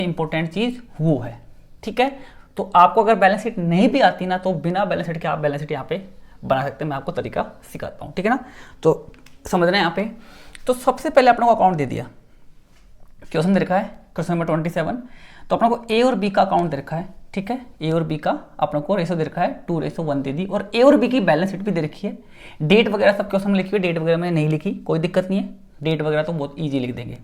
Important चीज वो है, ठीक है। तो आपको अगर बैलेंस शीट नहीं भी आती ना, तो बिना बैलेंस शीट के आप बैलेंस शीट यहाँ पे बना सकते हैं। मैं आपको तरीका सिखाता हूँ, ठीक है ना। तो समझना है यहाँ पे। तो सबसे पहले अपने को अकाउंट दे दिया, क्वेश्चन दे रखा है क्वेश्चन नंबर 27। तो अपने को ए और बी का अकाउंट दे रखा है, ठीक है। ए और बी का अपने को रेशो दे रखा है 2:1 दे दी, और ए और बी की बैलेंस शीट भी दे रखी है। डेट वगैरह सब क्वेश्चन में लिखी हुई, डेट वगैरह मैंने नहीं लिखी, कोई दिक्कत नहीं है, डेट वगैरह तो बहुत ईजी लिख देंगे।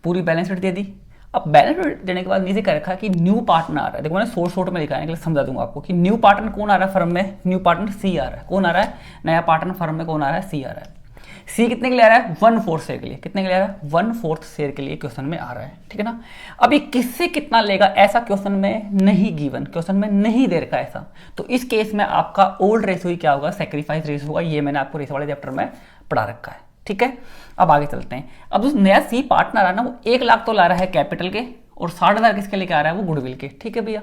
पूरी बैलेंस शीट दे दी। अब बैलेंस शीट देने के बाद नीचे कर रखा है कि न्यू पार्टनर आ रहा है। देखो मैंने शॉर्ट में लिखा है, इसलिए समझा दूंगा आपको कि न्यू पार्टनर कौन आ रहा है फर्म में, न्यू पार्टनर सी आ रहा है। कौन आ रहा है नया पार्टनर फर्म में, कौन आ रहा है, सी आ रहा है। सी कितने के लिए आ रहा है, 1/4 शेयर के लिए। कितने के लिए आ रहा है, 1/4 शेयर के लिए क्वेश्चन में आ रहा है, ठीक है ना। अब ये किससे कितना लेगा ऐसा क्वेश्चन में नहीं गिवन, क्वेश्चन में नहीं दे रखा ऐसा। तो इस केस में आपका ओल्ड रेशो ही क्या होगा, सेक्रीफाइस रेशो होगा। ये मैंने आपको रेशो वाले चैप्टर में पढ़ा रखा है, ठीक है। अब आगे चलते हैं। अब जो नया सी पार्टनर है ना, वो 1 लाख तो ला रहा है कैपिटल के, और 60,000 किसके लेके आ रहा है, वो गुडविल के, ठीक है भैया।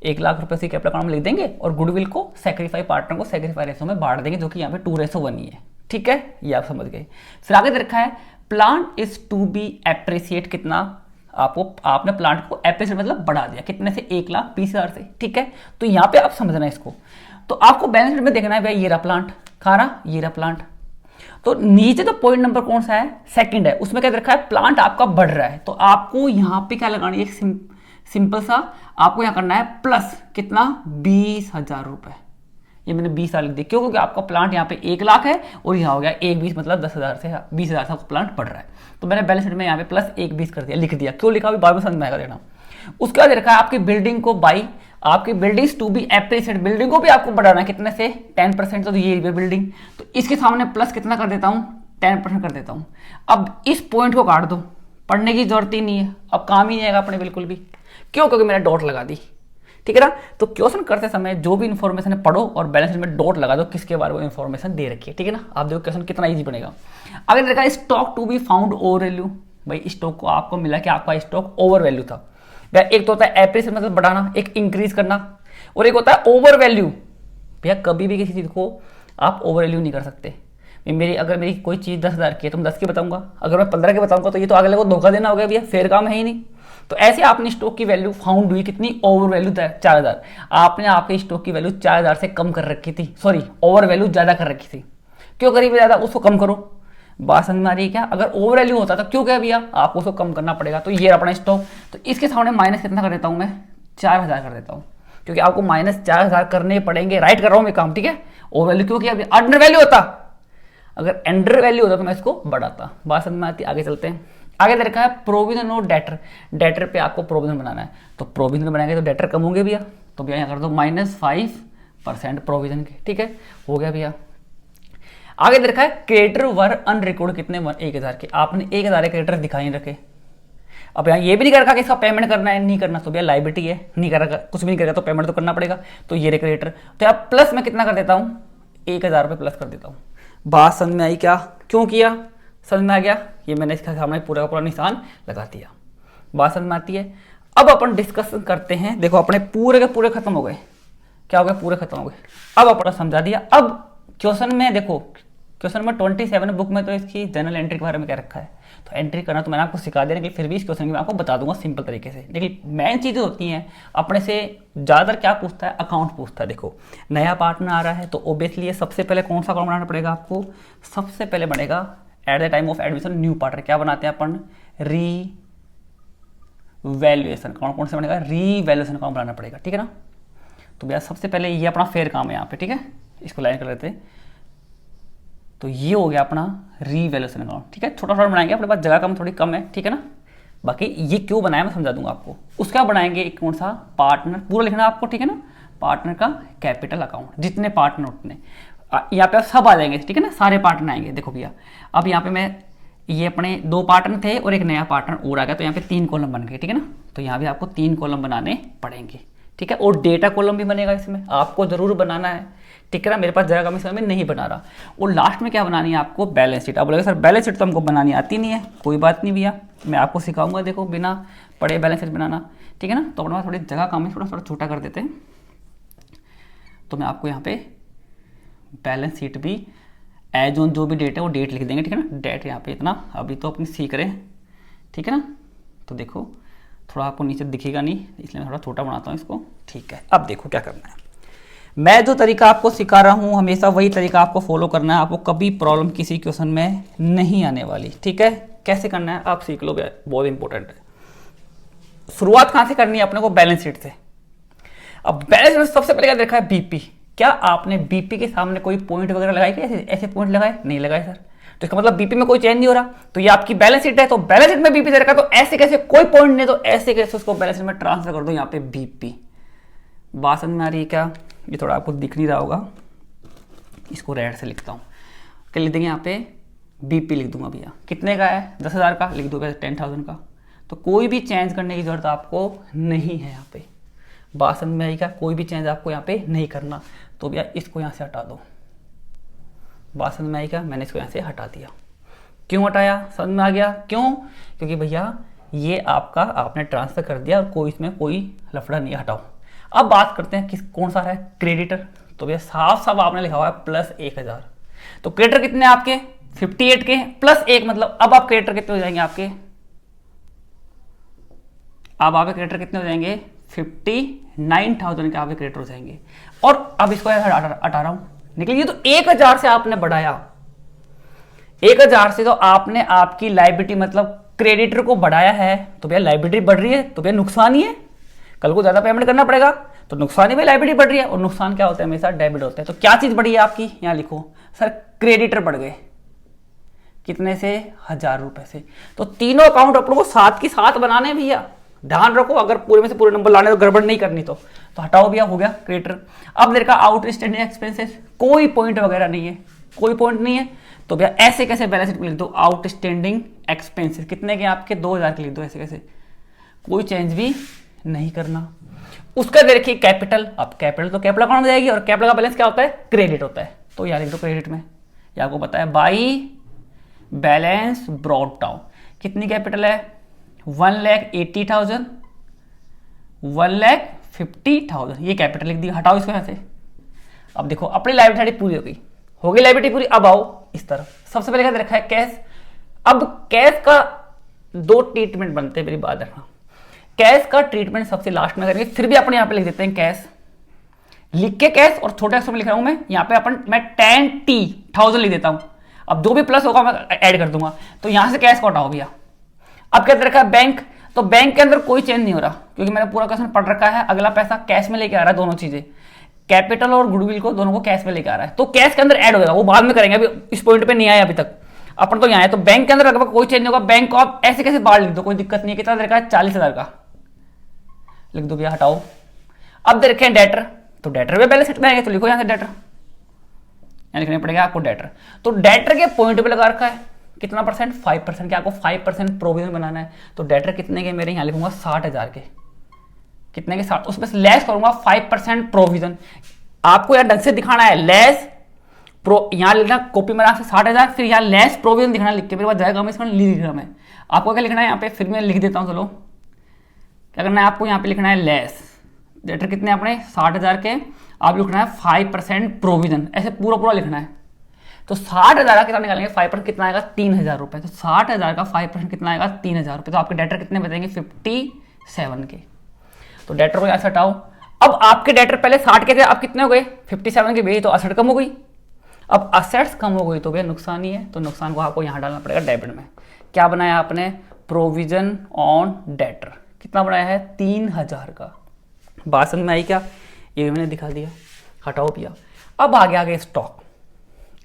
1 लाख रुपए से कैपिटल अकाउंट में लिख देंगे, और गुडविल को सेक्रीफाई पार्टनर को सेक्रीफाई रेशो में बांट देंगे, जो कि यहाँ पे 2:1 ही है, ठीक है। ये आप समझ गए। फिर आगे दे रखा है plant is to be appreciate. कितना आपने प्लांट को एप्रिसिएट मतलब बढ़ा दिया, कितने से, 1,20,000 से, ठीक है। तो यहाँ पे आप समझना है इसको। तो आपको बैलेंस शीट में देखना है भाई, ये रहा प्लांट, कहाँ रहा, ये रहा प्लांट। तो नीचे तो पॉइंट नंबर कौन सा है, सेकंड है, उसमें क्या रखा है, प्लांट आपका बढ़ रहा है। तो आपको यहाँ पे क्या लगाना है, एक सिंपल सा आपको यहाँ करना है प्लस कितना, 20,000 रुपए। ये मैंने 20 साल लिख दी, क्यों, क्योंकि आपका प्लांट यहाँ पे 1 लाख है, और यहाँ हो गया 1,20 मतलब 10,000 से 20,000 से आपका प्लांट बढ़ रहा है। तो मैंने बैलेंस शीट में यहाँ पे प्लस 1,20 कर दिया, लिख दिया। क्यों लिखा, अभी बाद में समझ में आएगा, देना। उसके बाद रखा है आपकी बिल्डिंग को बाई, आपकी buildings to be appreciate, building को भी आपको बढ़ाना है, कितने से, 10%। तो ये बिल्डिंग, तो इसके सामने प्लस कितना कर देता हूँ, 10% कर देता हूँ। अब इस पॉइंट को काट दो, पढ़ने की जरूरत ही नहीं है, अब काम ही नहीं आएगा अपने बिल्कुल भी। क्यों, क्योंकि मैंने डॉट लगा दी, ठीक है ना। तो क्वेश्चन करते समय जो भी इन्फॉर्मेशन है पढ़ो, और बैलेंस शीट में डॉट लगा दो किसके बारे में इन्फॉर्मेशन दे रखी है, ठीक है ना। आप देखो क्वेश्चन कितना इजी बनेगा। अगर देखा stock to be found over value, भाई स्टॉक को आपको मिला कि आपका स्टॉक ओवर वैल्यू था। एक तो होता है एप्रिसिएट मतलब बढ़ाना, एक इंक्रीज करना, और एक होता है ओवर वैल्यू। भैया कभी भी किसी चीज को आप ओवर वैल्यू नहीं कर सकते। अगर मेरी कोई चीज 10,000 की है तो मैं 10 की बताऊंगा, अगर मैं 15 की बताऊंगा तो ये तो अगले को धोखा देना हो गया भैया, फेयर काम है ही नहीं। तो ऐसे आपने स्टॉक की वैल्यू फाउंड हुई, कितनी, ओवर वैल्यू 4,000। आपने आपके स्टॉक की वैल्यू 4,000 से कम कर रखी थी, सॉरी ओवर वैल्यू ज्यादा कर रखी थी। क्यों करी ज्यादा, उसको कम करो। बात समझ में आ रही है क्या। अगर ओवर वैल्यू होता तो क्यों क्या भैया, आपको उसको कम करना पड़ेगा। तो ये अपना स्टॉक, तो इसके सामने माइनस कितना कर देता हूं मैं, 4,000 कर देता हूं, क्योंकि आपको -4,000 करने पड़ेंगे। राइट कर रहा हूं मैं काम, ठीक है। ओवर वैल्यू क्यों किया, अंडर वैल्यू होता, अगर अंडर वैल्यू होता तो मैं इसको बढ़ाता। बात समझ में आती है। आगे चलते हैं। आगे दे रखा है प्रोविजन और डेटर, डेटर पे आपको प्रोविजन बनाना है। तो प्रोविजन बनाएंगे तो डेटर कम होंगे भैया, तो भैया यहाँ कर दो -5% प्रोविजन के, ठीक है, हो गया भैया। आगे दे रखा है क्रेडिटर वर अनरिकॉर्ड, कितने, 1,000 के। आपने 1,000 क्रेडिटर दिखाई नहीं रखे। अब यहाँ ये भी नहीं कर रखा कि इसका पेमेंट करना है, नहीं करना, तो भैया लाइबिलिटी है, नहीं कर रखा, कुछ भी नहीं करेगा तो पेमेंट तो करना पड़ेगा। तो ये क्रेडिटर, तो यहाँ प्लस में कितना कर देता हूँ, 1,000 रुपये प्लस कर देता हूँ। बात समझ में आई क्या, क्यों किया, समझ में आ गया। ये मैंने इसका सामने पूरा का पूरा निशान लगा दिया। बात समझ में आती है। अब अपन डिस्कशन करते हैं। देखो अपने पूरे के पूरे खत्म हो गए, क्या हो गया, पूरे खत्म हो गए। अब अपना समझा दिया। अब क्वेश्चन में देखो, क्वेश्चन नंबर 27 बुक में तो इसकी जनरल एंट्री के बारे में क्या रखा है, तो एंट्री करना तो मैंने आपको सिखा दिया, लेकिन फिर भी इस क्वेश्चन की मैं आपको बता दूंगा सिंपल तरीके से। लेकिन मेन चीज़ें होती हैं अपने से ज़्यादातर क्या पूछता है, अकाउंट पूछता है। देखो नया पार्टनर आ रहा है, तो ऑब्वियसली सबसे पहले कौन सा अकाउंट बनाना पड़ेगा आपको, सबसे पहले बनेगा at the time of admission new partner. क्या बनाते हैं अपन, रीवैल्यूएशन अकाउंट। कौन सा बनेगा, रीवैल्यूएशन अकाउंट बनाना पड़ेगा, ठीक है ना। तो भैया सबसे पहले ये अपना फेयर काम है यहाँ पे, ठीक है, इसको लाइन कर लेते हैं। तो ये हो गया अपना रीवैल्यूएशन अकाउंट, ठीक है। छोटा छोटा बनाएंगे, अपने पास जगह कम थोड़ी कम है, ठीक है ना। बाकी ये क्यों बनाया मैं समझा दूंगा आपको। उसका बनाएंगे एक कौन सा, पार्टनर, पूरा लिखना आपको, ठीक है ना। पार्टनर का कैपिटल अकाउंट, जितने पार्टनर उतने, यहाँ पे सब आ जाएंगे, ठीक है ना, सारे पार्टनर आएंगे। देखो भैया अब यहाँ पे मैं, ये अपने 2 पार्टनर थे और एक नया पार्टनर और आ गया, तो यहाँ पे 3 कॉलम बन गए, ठीक है ना। तो यहाँ भी आपको 3 कॉलम बनाने पड़ेंगे, ठीक है। और डेटा कॉलम भी बनेगा, इसमें आपको जरूर बनाना है, ठीक है ना। मेरे पास जगह कम समय में नहीं बना रहा। और लास्ट में क्या बनानी है आपको, बैलेंस शीट। अब बोलेगा सर बैलेंस शीट तो हमको बनानी आती नहीं है, कोई बात नहीं भैया, मैं आपको सिखाऊंगा। देखो बिना पढ़े बैलेंस शीट बनाना, ठीक है ना। तो अपने पास थोड़ी जगह कम है, थोड़ा छोटा कर देते हैं। तो मैं आपको यहाँ पे बैलेंस शीट भी एज ऑन जो भी डेट है वो डेट लिख देंगे, ठीक है ना। डेट यहाँ पे इतना, अभी तो अपनी सीख रहे हैं, ठीक है ना। तो देखो, थोड़ा आपको नीचे दिखेगा नहीं, इसलिए मैं थोड़ा छोटा बनाता हूँ इसको। ठीक है, अब देखो क्या करना है। मैं जो तरीका आपको सिखा रहा हूँ हमेशा वही तरीका आपको फॉलो करना है, आपको कभी प्रॉब्लम किसी क्वेश्चन में नहीं आने वाली। ठीक है, कैसे करना है आप सीख लोगे, बहुत इंपॉर्टेंट है। शुरुआत कहाँ से करनी है अपने को? बैलेंस शीट से। अब बैलेंस शीट सबसे पहले क्या देखा है? बीपी। क्या आपने बीपी के सामने कोई पॉइंट वगैरह लगाए? क्या ऐसे पॉइंट लगाए? नहीं लगाए सर। तो इसका मतलब बीपी में कोई चेंज नहीं हो रहा। तो ये आपकी बैलेंस शीट है, तो बैलेंस शीट में बीपी दे रखा, तो ऐसे कैसे कोई पॉइंट नहीं, तो ऐसे कैसे उसको बैलेंस शीट में ट्रांसफर कर दो यहाँ पे बीपी। बात समझ में आ रही है क्या? ये थोड़ा आपको दिख नहीं रहा होगा, इसको रेड से लिखता हूँ। क्या लिख देंगे यहाँ पे? बीपी लिख दूंगा भैया। कितने का है? 10,000 का लिख दो, 10,000 का। तो कोई भी चेंज करने की जरूरत आपको नहीं है यहाँ पे। बात समझ में आई क्या? कोई भी चेंज आपको यहाँ पे नहीं करना। तो भैया इसको यहाँ से हटा दो। बात समझ में आई क्या? मैंने इसको यहाँ से हटा दिया। क्यों हटाया? समझ में आ गया क्यों? क्योंकि भैया ये आपका आपने ट्रांसफर कर दिया और कोई इसमें कोई लफड़ा नहीं। हटाओ। अब बात करते हैं किस कौन सा है? क्रेडिटर। तो भैया साफ साफ आपने लिखा हुआ है प्लस 1,000। तो क्रेडिटर कितने आपके? 58 के प्लस 1, मतलब अब आप क्रेडिटर कितने हो जाएंगे आपके? अब आपके क्रेडिटर कितने हो जाएंगे? 59,000 के आपके क्रेडिटर हो जाएंगे। और अब इसको हटा रहा हूं, निकलिए। तो 1,000 से आपने बढ़ाया, 1,000 से तो आपने आपकी लाइबिलिटी मतलब क्रेडिटर को बढ़ाया है। तो भैया लाइबिलिटी बढ़ रही है तो भैया नुकसान ही है, कल को ज्यादा पेमेंट करना पड़ेगा। तो नुकसान ही में लाइबिलिटी बढ़ रही है, और नुकसान क्या होता है? हमेशा डेबिट होता है। तो क्या चीज बढ़ी है आपकी? यहां लिखो सर, क्रेडिटर बढ़ गए। कितने से? 1,000 रुपए से। तो तीनों अकाउंट अपनों को साथ की साथ बनाने भैया, ध्यान रखो। अगर पूरे में से पूरे नंबर लाने तो गड़बड़ नहीं करनी। तो हटाओ भैया, हो गया क्रेडिटर। अब देखा आउट स्टैंडिंग एक्सपेंसेस, कोई पॉइंट वगैरह नहीं है, कोई पॉइंट नहीं है। तो भैया ऐसे कैसे बैलेंस शीट में लिख दो? आउट स्टैंडिंग एक्सपेंसेस कितने के आपके? 2,000 के लिख दो। ऐसे कैसे? कोई चेंज भी नहीं करना। उसका देखिए कैपिटल। अब कैपिटल तो कैपिटल अकाउंट में जाएगी, और कैपिटल का बैलेंस क्या होता है? क्रेडिट होता है। तो यार लिख दो क्रेडिट में। ये आपको पता है, बाई बैलेंस ब्रॉट डाउन। कितनी कैपिटल है? 1,80,000, 1,50,000, ये कैपिटल लिख दी। हटाओ इसको यहाँ से। अब देखो अपनी लाइबिलिटी पूरी हो गई, हो गई लाइबिलिटी पूरी। अब आओ इस तरफ। सबसे पहले क्या रखा है? कैश। अब कैश का 2 ट्रीटमेंट बनते हैं, मेरी बात रखना। कैश का ट्रीटमेंट सबसे लास्ट में करेंगे, फिर भी अपने यहाँ पे लिख देते हैं कैश। लिख के कैश और छोटे अक्षर में लिख रहा हूं मैं यहाँ पे मैं 10,000 लिख देता हूं। अब जो भी प्लस होगा मैं ऐड कर दूंगा। तो यहां से कैश को हटाओ भैया। अब क्या रखा है? बैंक। तो बैंक के अंदर कोई चेंज नहीं हो रहा, क्योंकि मैंने पूरा क्वेश्चन पढ़ रखा है। अगला पैसा कैश में लेके आ रहा है, दोनों चीजें, कैपिटल और गुडविल को, दोनों को कैश में लेके आ रहा है। तो कैश के अंदर ऐड हो जाएगा, वो बाद में करेंगे, अभी इस पॉइंट पे नहीं आया अभी तक अपन। तो यहाँ है, तो बैंक के अंदर लगभग कोई चेंज नहीं होगा। बैंक को आप ऐसे कैसे बाहर लिख दो, कोई दिक्कत नहीं है। कितना रखा है? 40,000 का लिख दो भैया, हटाओ। अब दे रखे हैं डेटर। तो डेटर में बैलेंस शीट में आएंगे, तो लिखो यहां से डेटर, यहां लिखना पड़ेगा आपको डेटर। तो डेटर के पॉइंट पे लगा रखा है कितना परसेंट? 5%। क्या आपको 5% प्रोविजन बनाना है। तो डेटर कितने के? मेरे यहां लिखूंगा 60,000 के। कितने के? 60। उसमें लेस करूंगा 5% प्रोविजन। आपको यार ढंग से दिखाना है, लेस यहां लिखना कॉपी में 60,000, फिर यहां लेस प्रोविजन दिखाना लिख के, मेरे पास जाएगा मैं इसमें लिख रहा मैं। आपको क्या लिखना है यहाँ पे? फिर मैं लिख देता हूँ, चलो क्या करना है आपको? यहाँ पे लिखना है लेस डेटर कितने अपने? 60,000 के। आप लिखना है 5% प्रोविजन, ऐसे पूरा पूरा लिखना है। तो 60,000 का कितना निकालेंगे? 5% कितना आएगा? 3,000 रुपए। तो 60,000 का 5% कितना आएगा? 3,000 रुपए। तो आपके डेटर कितने बचेंगे? 57 के। तो डेटर को यहाँ से हटाओ। अब आपके डेटर पहले 60 के थे, अब कितने हो गए? 57 के भेजे, तो असेट कम हो गई। अब असेट्स कम हो गई तो भैया नुकसान ही है। तो नुकसान को आपको यहाँ डालना पड़ेगा डेबिट में। क्या बनाया आपने? Provision on debtor. कितना बनाया है? 3,000 का। बात समझ में आई क्या? ये मैंने दिखा दिया, हटाओ भैया। अब आगे आगे स्टॉक।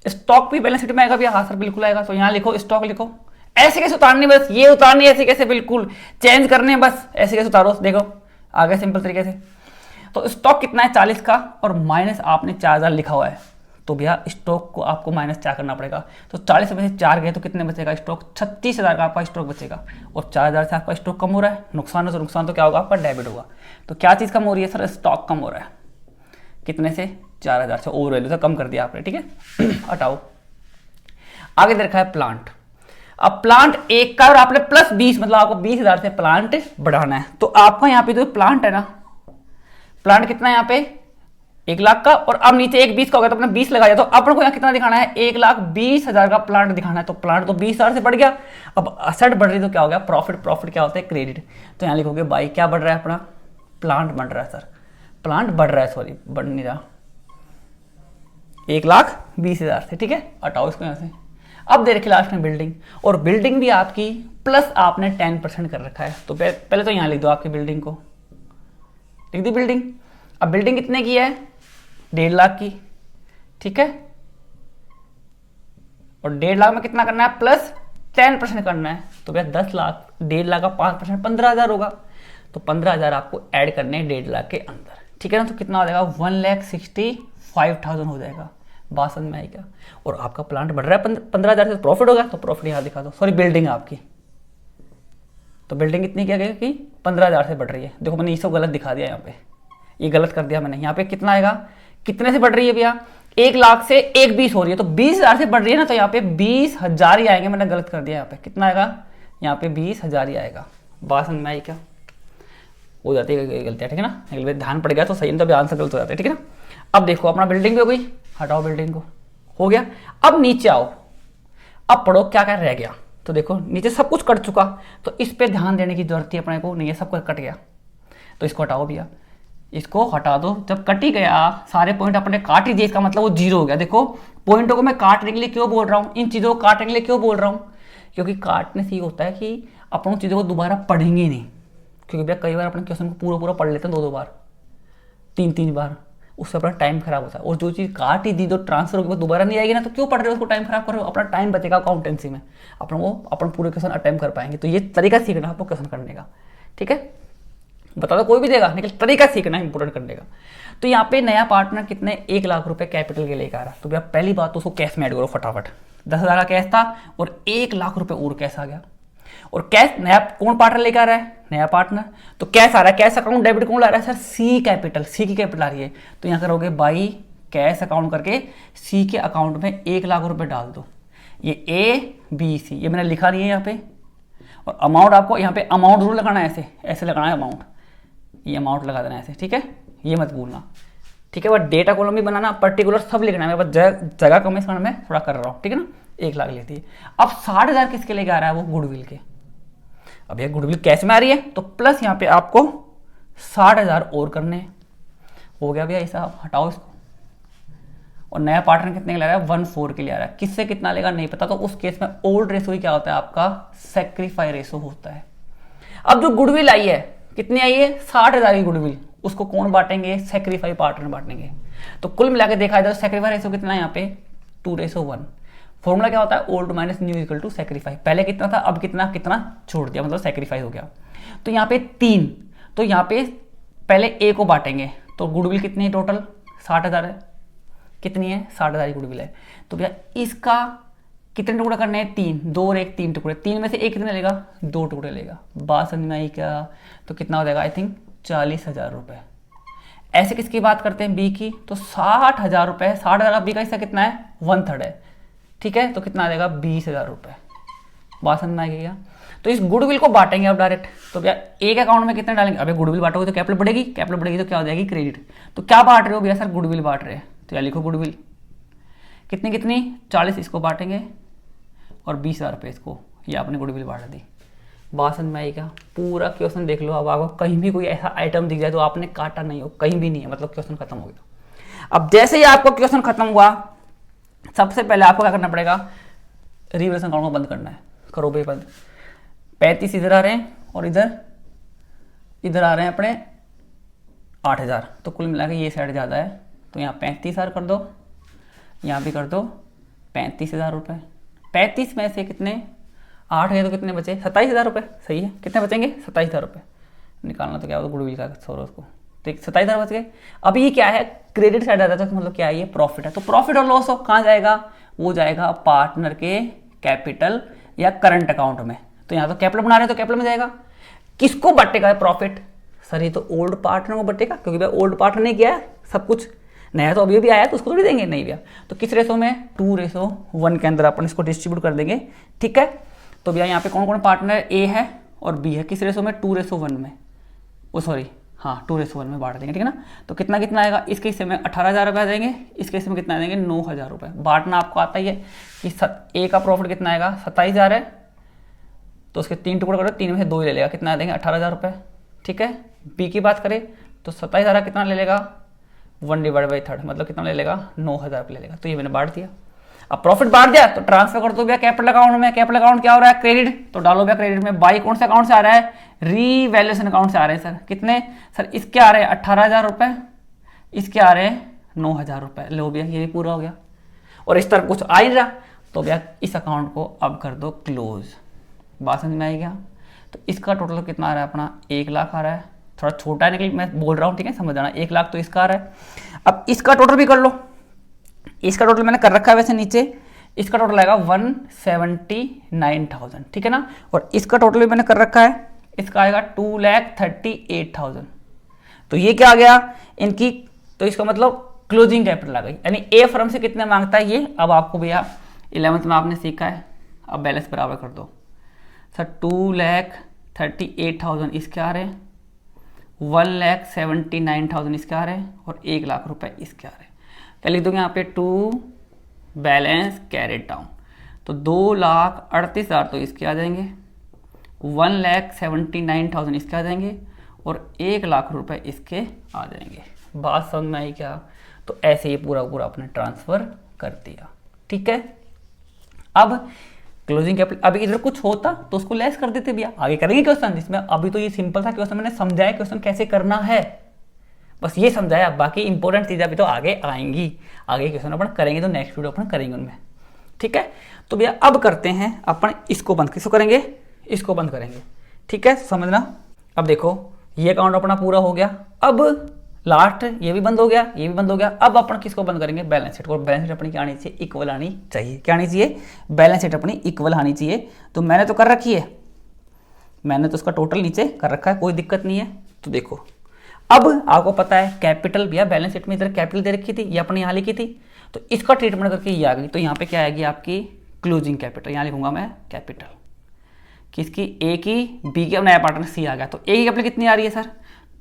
स्टॉक भी बैलेंस शीट में आएगा भैया। हाँ सर बिल्कुल आएगा। तो यहाँ लिखो स्टॉक लिखो। ऐसे कैसे उतारनी? बस ये उतारनी, ऐसे कैसे बिल्कुल चेंज करने, बस ऐसे कैसे उतारो। देखो आगे सिंपल तरीके से। तो स्टॉक कितना है? 40 का, और माइनस आपने 4,000 लिखा हुआ है। तो भैया स्टॉक को आपको माइनस 4 करना पड़ेगा। तो 40 में से 4 गए तो कितने बचेगा स्टॉक? 36,000 का आपका स्टॉक बचेगा। और 4,000 से आपका स्टॉक कम हो रहा है, नुकसान है, तो नुकसान तो क्या होगा आपका? डेबिट होगा। तो क्या चीज़ कम हो रही है सर? स्टॉक कम हो रहा है। कितने से? 4,000 से। ओवर वैल्यू से कम कर दिया आपने, ठीक है। हटाओ। आगे दे रखा है प्लांट। अब प्लांट 1 का, और आपने प्लस 20, मतलब आपको 20,000 से प्लांट बढ़ाना है। तो आपका यहाँ पे जो प्लांट है ना, प्लांट कितना है यहाँ पे? 1 लाख का, और अब नीचे एक 20 का हो गया तो अपने 20 लगाया। तो अपन को यहाँ कितना दिखाना है, 1,20,000 का प्लांट दिखाना है। तो प्लांट तो 20,000 से बढ़ गया। अब असेट बढ़ रही तो क्या हो गया, प्रॉफिट। प्रॉफिट क्या होता है, क्रेडिट। तो यहाँ लिखोगे बाई क्या बढ़ रहा है अपना, प्लांट बढ़ रहा है सर, प्लांट बढ़ रहा है, सॉरी बढ़ नहीं रहा, 1,20,000 से, ठीक है। हटाओ इसको यहाँ से। अब दे रखी लास्ट में बिल्डिंग, और बिल्डिंग भी आपकी प्लस आपने 10% कर रखा है। तो पहले तो यहाँ लिख दो आपकी बिल्डिंग को, लिख दी बिल्डिंग। अब बिल्डिंग कितने की है, 1.5 लाख की, ठीक है। और 1.5 लाख में कितना करना है, प्लस 10% करना है। तो भैया 10 लाख, 1.5 लाख का 5% 15,000 होगा। तो 15,000 आपको ऐड करने हैं 1.5 लाख के अंदर, ठीक है ना। तो कितना हो जाएगा, 1,65,000 हो जाएगा। बात समझ में आई क्या। और आपका प्लांट बढ़ रहा है 15,000 से, प्रॉफिट होगा। तो प्रॉफिट यहाँ दिखा दो, सॉरी बिल्डिंग आपकी, तो बिल्डिंग कितनी क्या कि 15,000 से बढ़ रही है। देखो मैंने ये सब गलत दिखा दिया, यहाँ पे ये गलत कर दिया मैंने। यहाँ पे कितना आएगा, कितने से बढ़ रही है भैया, 1 लाख से 1,20 हो रही है, तो 20,000 से बढ़ रही है ना, तो यहाँ पे 20,000 ही आएंगे। मैंने गलत कर दिया, यहाँ पे कितना आएगा, यहाँ पे 20,000 ही आएगा। बात समझ में आई क्या, हो जाती है गलतियाँ, ठीक है ना। अगले ध्यान पड़ गया तो सही, तो आंसर गलत हो जाते हैं, ठीक है ना। अब देखो अपना बिल्डिंग भी हो गई, हटाओ बिल्डिंग को, हो गया। अब नीचे आओ, अब पढ़ो क्या क्या रह गया। तो देखो नीचे सब कुछ कट चुका, तो इस पे ध्यान देने की जरूरत है अपने को, नहीं है सब कुछ कट गया। तो इसको हटाओ भैया, इसको हटा दो। जब कट ही गया, सारे पॉइंट अपने काट ही दिए, इसका मतलब वो 0 हो गया। देखो पॉइंटों को मैं काटने के लिए क्यों बोल रहा हूँ, इन चीज़ों को काटने के लिए क्यों बोल रहा हूँ, क्योंकि काटने से ये होता है कि अपन चीज़ों को दोबारा पढ़ेंगे नहीं। क्योंकि भैया कई बार अपने क्वेश्चन को पूरा पढ़ लेते हैं 2-2 बार, 3-3 बार, उससे अपना टाइम खराब होता है। और जो चीज़ काट ही दी, जो ट्रांसफर होगी वो दोबारा नहीं आएगी ना, तो क्यों पढ़ रहे हो उसको, टाइम खराब कर रहे हो। अपना टाइम बचेगा अकाउंटेंसी में, अपन पूरे क्वेश्चन अटेम्प्ट कर पाएंगे। तो ये तरीका सीखना आपको क्वेश्चन करने का, ठीक है। बता दो कोई भी देगा, लेकिन तरीका सीखना है इंपॉर्टेंट करने का। तो यहाँ पे नया पार्टनर कितने, 1 लाख रुपए कैपिटल के लेकर आ रहा। तो भैया पहली बात तो उसको कैश में ऐड करो फटाफट। 10,000 का कैश था और 1 लाख रुपए और कैश आ गया। और कैश नया कौन पार्टनर लेकर आ रहा है, नया पार्टनर। तो कैश आ रहा है, कैश अकाउंट डेबिट कौन ला रहा है सर, सी कैपिटल, सी की कैपिटल आ रही है। तो यहाँ करोगे बाई कैश अकाउंट करके सी के अकाउंट में 1 लाख रुपए डाल दो। ये A-B-C ये मैंने लिखा नहीं है यहाँ पे। और अमाउंट आपको यहाँ पे अमाउंट जरूर लगाना है, ऐसे ऐसे लगाना है अमाउंट, ये अमाउंट लगा देना ऐसे, ठीक है, ये मत भूलना, ठीक है। वह डेटा कॉलम भी बनाना, पर्टिकुलर सब लिखना है। बस जगह कम है, मैं थोड़ा कर रहा हूँ, ठीक है ना। 1 लाख लेती है। अब 60,000 किसके लेके आ रहा है, वो गुडविल के। अब ये गुडविल कैश में आ रही है, तो प्लस यहाँ पे आपको 60,000 और करने हैं। हो गया भैया ऐसा, हटाओ इसको। और नया पार्टनर कितने के ले रहा है, 1/4 के लिए आ रहा है। किससे कितना लेगा नहीं पता, तो उस केस में ओल्ड रेशो ही क्या होता है आपका, सेक्रीफाई रेशो होता है। अब जो गुडविल आई है, कितनी आई है, 60,000 की गुडविल, उसको कौन बांटेंगे, सेक्रीफाई पार्टनर बांटेंगे। तो कुल मिला के देखा जाए तो सेक्रीफाई रेशो कितना है यहाँ पे, 2:1। फॉर्मूला क्या होता है, old minus new equal to sacrifice. पहले कितना था, अब कितना कितना छोड़ दिया, मतलब सेक्रीफाई हो गया। तो यहाँ पे 3, तो यहाँ पे पहले ए को बांटेंगे। तो गुडविल कितनी है टोटल, 60,000 है, कितनी है, 60,000 की गुडविल है। तो भैया इसका कितने टुकड़े करने हैं, 3, 2 और 1, 3 टुकड़े। 3 में से एक कितने लेगा, 2 टुकड़े लेगा। बात समझ में आई क्या। तो कितना हो जाएगा, आई थिंक 40,000 रुपये। ऐसे किसकी बात करते हैं, बी की। तो 60,000 रुपये, 60,000 बी का हिस्सा कितना है, 1/3 है, ठीक है। तो कितना आ जाएगा, 20,000 रुपये। बात समझ में आएगी क्या। तो इस गुडविल को बांटेंगे अब डायरेक्ट। तो भैया एक अकाउंट में कितने डालेंगे, अबे गुडविल बांटोगे तो कैपिटल बढ़ेगी, कैपिटल बढ़ेगी तो क्या हो जाएगी, क्रेडिट। तो क्या बांट रहे हो भैया, सर गुडविल बांट रहे हैं। तो यार लिखो गुडविल कितनी कितनी, 40 इसको बांटेंगे और 20,000 रुपये इसको, ये आपने गुडविल बांट दी। बात समझ में आई क्या। पूरा क्वेश्चन देख लो। अब आपको कहीं भी कोई ऐसा आइटम दिख जाए तो आपने काटा नहीं हो, कहीं भी नहीं है, मतलब क्वेश्चन खत्म हो गया। अब जैसे ही आपको क्वेश्चन खत्म हुआ, सबसे पहले आपको क्या करना पड़ेगा, रिवलेशन अकाउंट को बंद करना है। करो भाई बंद। 35 इधर आ रहे हैं और इधर आ रहे हैं अपने 8,000। तो कुल मिला के ये साइड ज़्यादा है, तो यहाँ 35,000 कर दो, यहाँ भी कर दो 35,000 रुपये। 35 में से कितने 8 है, तो कितने बचे, 27,000 रुपये। सही है, कितने बचेंगे, 27,000 रुपये। निकालना तो क्या होगा, गुडविल का छोड़ो उसको। तो 27,000 बच गए। अब ये क्या है, क्रेडिट साइड आता है, तो मतलब क्या है, ये प्रॉफिट है। तो प्रॉफिट और लॉस कहाँ जाएगा, वो जाएगा पार्टनर के कैपिटल या करंट अकाउंट में। तो यहाँ तो कैपिटल बना रहे हैं, तो कैपिटल में जाएगा। किसको बटेगा प्रॉफिट, सर ये तो ओल्ड पार्टनर को बटेगा, क्योंकि भाई ओल्ड पार्टनर ने किया है सब कुछ, नया तो अभी भी आया तो उसको थोड़ी देंगे, नहीं भैया। तो किस रेशो में, 2:1 के अंदर अपन इसको डिस्ट्रीब्यूट कर देंगे, ठीक है। तो भैया यहाँ पे कौन कौन पार्टनर, ए है और बी है, किस रेशो में, 2:1 में, ओ सॉरी हाँ 2:1 में बांट देंगे, ठीक है ना। तो कितना कितना आएगा, इसके हिस्से में 18,000 रुपये आ जाएंगे, इसके हिस्से में कितना आ जाएंगे 9,000 रुपये। बांटना आपको आता ही है कि ए का प्रॉफिट कितना आएगा 27,000 है, तो उसके 3 टुकड़े करो, 3 में से 2 ही ले लेगा, कितना देंगे 18,000 रुपये, ठीक है। बी की बात करें तो 27,000 कितना ले लेगा 1/3, मतलब कितना ले लेगा 9,000 रुपये ले लेगा। तो ये मैंने बांट दिया। अब प्रॉफिट बांट दिया तो ट्रांसफर कर दो भैया कैपिटल अकाउंट में। कैपिटल अकाउंट क्या हो रहा है क्रेडिट, तो डालो भैया क्रेडिट में। बाई कौन से अकाउंट से आ रहा है, रीवैल्यूएशन अकाउंट से आ रहे हैं सर। कितने सर, इसके आ रहे हैं 18,000 रुपये, इसके आ रहे हैं 9,000 रुपये। लो भैया ये भी पूरा हो गया। और इस तरह कुछ आ ही रहा, तो भैया इस अकाउंट को अब कर दो क्लोज। बात समझ में आई क्या। तो इसका टोटल कितना आ रहा है अपना 1 लाख आ रहा है, थोड़ा छोटा निकल मैं बोल रहा हूँ, ठीक है, समझ जाना। 1 लाख तो इसका आ रहा है। अब इसका टोटल भी कर लो। इसका टोटल मैंने कर रखा है वैसे नीचे, इसका टोटल आएगा 179,000, ठीक है ना। और इसका टोटल भी मैंने कर रखा है, इसका आएगा 2,38,000। तो ये क्या आ गया इनकी, तो इसका मतलब क्लोजिंग कैपिटल आ गई। यानी ए फर्म से कितने मांगता है ये, अब आपको भैया 11th में आपने सीखा है। अब बैलेंस बराबर कर दो सर, 2,38,000 इसके आ रहे हैं, 1,79,000 इसके आ रहे हैं, और 1 लाख रुपए इसके आ रहे हैं। क्या लिख दोगे यहाँ पे, टू बैलेंस कैरिड डाउन। तो 2,38,000 तो इसके आ जाएंगे, 1,79,000 इसके आ जाएंगे, और 1 लाख रुपए इसके आ जाएंगे। बात समझ में आई क्या। तो ऐसे ही पूरा पूरा अपने ट्रांसफर कर दिया, ठीक है। अब क्लोजिंग कैपिटल, अभी इधर कुछ होता तो उसको लेस कर देते भैया, आगे करेंगे क्वेश्चन जिसमें। अभी तो ये सिंपल था क्वेश्चन, मैंने समझाया क्वेश्चन कैसे करना है, बस ये समझाया। बाकी इंपॉर्टेंट चीज़ें अभी तो आगे आएंगी, आगे क्वेश्चन अपन करेंगे तो नेक्स्ट वीडियो अपन करेंगे उनमें, ठीक है। तो भैया अब करते हैं अपन इसको बंद, किसको करेंगे, इसको बंद करेंगे, ठीक है, समझना। अब देखो ये अकाउंट अपना पूरा हो गया। अब लास्ट ये भी बंद हो गया, ये भी बंद हो गया। अब अपन किसको बंद करेंगे, बैलेंस शीट को। बैलेंस शीट अपनी क्या आनी चाहिए, इक्वल आनी चाहिए। क्या आनी चाहिए, बैलेंस शीट अपनी इक्वल आनी चाहिए। तो मैंने तो कर रखी है, मैंने तो उसका टोटल नीचे कर रखा है, कोई दिक्कत नहीं है। तो देखो अब आपको पता है कैपिटल भैया बैलेंस शीट में इधर कैपिटल दे रखी थी, ये अपने यहाँ लिखी थी, तो इसका ट्रीटमेंट करके ये आ गई। तो यहाँ पे क्या आएगी आपकी क्लोजिंग कैपिटल, यहाँ लिखूंगा मैं कैपिटल किसकी, ए की, बी की, अब नया पार्टनर सी आ गया। तो ए की कैपिटल कितनी आ रही है सर,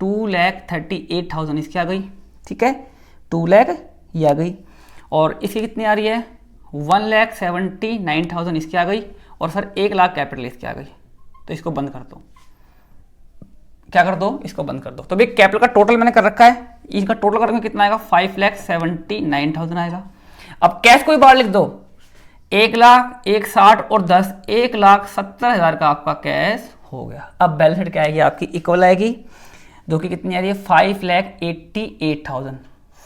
2,38,000 इसकी आ गई, ठीक है, 2 लाख ये आ गई। और इसकी कितनी आ रही है 1,79,000 इसकी आ गई, और सर 1 लाख कैपिटल इसकी आ गई। तो इसको बंद कर दो, क्या कर दो, इसको बंद कर दो। तो भाई कैपिटल का टोटल मैंने कर रखा है, इसका टोटल करके कितना आएगा 5,79,000 आएगा। अब कैश कोई बार लिख दो, 1 लाख, 1,60 और 10, 1,70,000 का आपका कैश हो गया। अब बैलेंस शीट क्या आएगी आपकी, इक्वल आएगी, जो कि कितनी आ रही है 5,88,000,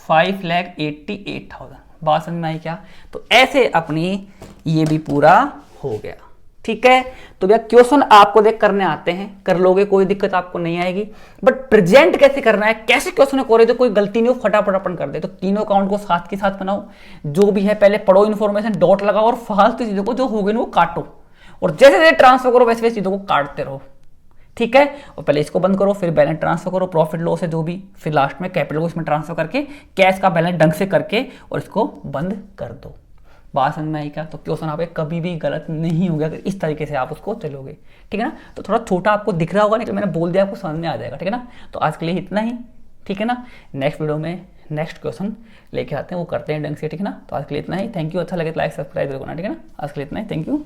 5,88,000। बात समझ में आई क्या। तो ऐसे अपनी ये भी पूरा हो गया, ठीक है। तो भैया क्वेश्चन आपको देख करने आते हैं, कर लोगे, कोई दिक्कत आपको नहीं आएगी। बट प्रेजेंट कैसे करना है, कैसे क्वेश्चन को जो कोई गलती नहीं हो, फटाफट अपन कर दे। तो तीनों अकाउंट को साथ के साथ बनाओ, जो भी है पहले पढ़ो इन्फॉर्मेशन, डॉट लगाओ, और फालतू चीजों को जो हो गई वो काटो, और जैसे जैसे ट्रांसफर करो वैसे वैसे चीजों को काटते रहो, ठीक है। और पहले इसको बंद करो, फिर बैलेंस ट्रांसफर करो, प्रॉफिट लॉस है जो भी, फिर लास्ट में कैपिटल को इसमें ट्रांसफर करके कैश का बैलेंस ढंग से करके और इसको बंद कर दो। बात समझ में आई क्या। तो क्वेश्चन आप कभी भी गलत नहीं होगा अगर इस तरीके से आप उसको चलोगे, ठीक है ना। तो थोड़ा छोटा आपको दिख रहा होगा, नहीं तो मैंने बोल दिया आपको समझ में आ जाएगा, ठीक है ना। तो आज के लिए इतना ही, ठीक है ना। नेक्स्ट वीडियो में नेक्स्ट क्वेश्चन लेके आते हैं, वो करते हैं ढंग से, ठीक है ना। तो आज के लिए इतना ही, थैंक यू। अच्छा लगे तो लाइक सब्सक्राइब करना, ठीक है ना। आज के लिए इतना ही, थैंक यू।